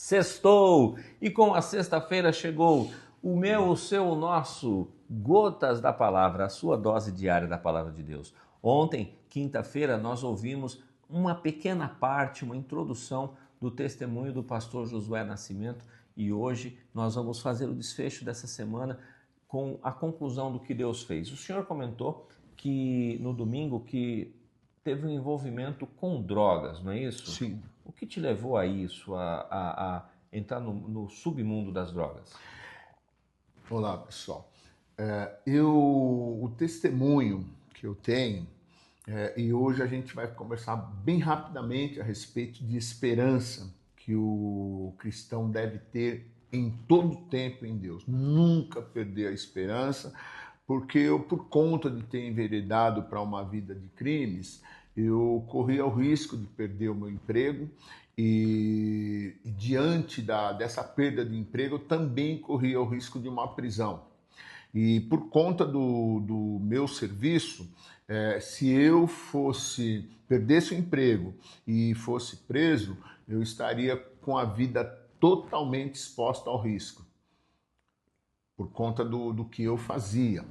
Sextou! E com a sexta-feira chegou o meu, o seu, o nosso Gotas da Palavra, a sua dose diária da Palavra de Deus. Ontem, quinta-feira, nós ouvimos uma pequena parte, uma introdução do testemunho do pastor Josué Nascimento e hoje nós vamos fazer o desfecho dessa semana com a conclusão do que Deus fez. O senhor comentou que no domingo que teve um envolvimento com drogas, não é isso? Sim. O que te levou a isso, a entrar no submundo das drogas? Olá, pessoal. O testemunho que eu tenho, e hoje a gente vai conversar bem rapidamente a respeito de esperança que o cristão deve ter em todo tempo em Deus. Nunca perder a esperança, porque eu, por conta de ter enveredado para uma vida de crimes, eu corria o risco de perder o meu emprego e diante dessa perda de emprego, eu também corria o risco de uma prisão. E por conta do meu serviço, se eu perdesse o emprego e fosse preso, eu estaria com a vida totalmente exposta ao risco, por conta do que eu fazia.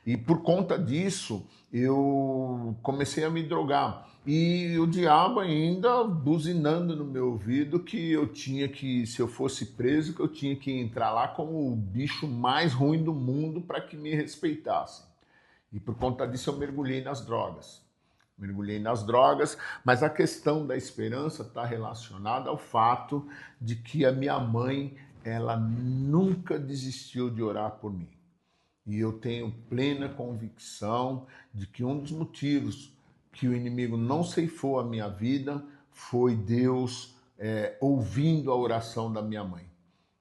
E por conta disso, eu comecei a me drogar. E o diabo ainda buzinando no meu ouvido que eu tinha que, se eu fosse preso, que eu tinha que entrar lá como o bicho mais ruim do mundo para que me respeitassem. E por conta disso eu mergulhei nas drogas. Mas a questão da esperança está relacionada ao fato de que a minha mãe, ela nunca desistiu de orar por mim. E eu tenho plena convicção de que um dos motivos que o inimigo não ceifou a minha vida foi Deus ouvindo a oração da minha mãe.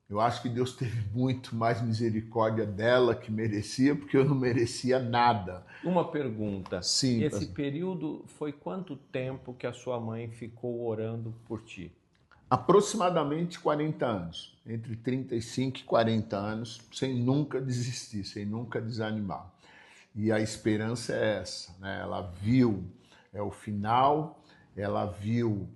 Eu acho que Deus teve muito mais misericórdia dela que merecia, porque eu não merecia nada. Uma pergunta. Sim, Esse período foi quanto tempo que a sua mãe ficou orando por ti? aproximadamente 40 anos, entre 35 e 40 anos, sem nunca desistir, sem nunca desanimar. E a esperança é essa, né? Ela viu o final, ela viu,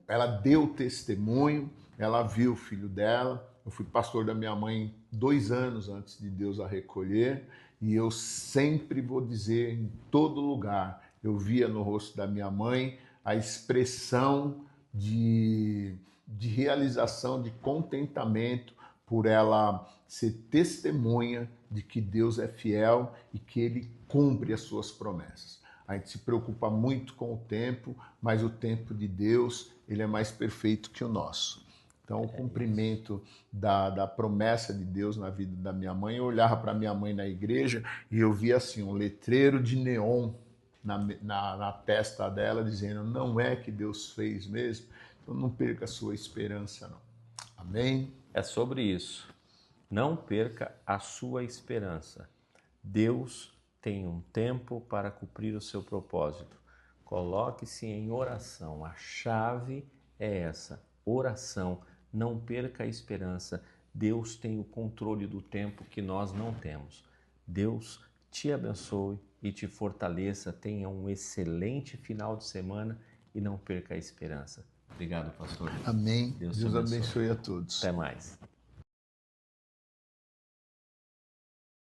ela deu testemunho, ela viu o filho dela. Eu fui pastor da minha mãe 2 anos antes de Deus a recolher, e eu sempre vou dizer, em todo lugar, eu via no rosto da minha mãe a expressão de realização, de contentamento por ela ser testemunha de que Deus é fiel e que Ele cumpre as suas promessas. A gente se preocupa muito com o tempo, mas o tempo de Deus, ele é mais perfeito que o nosso. Então, o cumprimento da promessa de Deus na vida da minha mãe, eu olhava para minha mãe na igreja e eu via assim um letreiro de neon na testa dela, dizendo: não é que Deus fez mesmo? Então não perca a sua esperança, não. Amém? É sobre isso. Não perca a sua esperança. Deus tem um tempo para cumprir o seu propósito. Coloque-se em oração. A chave é essa, oração. Não perca a esperança. Deus tem o controle do tempo que nós não temos. Deus te abençoe e te fortaleça. Tenha um excelente final de semana e não perca a esperança. Obrigado, pastor. Amém. Deus Deus abençoe a todos. Até mais.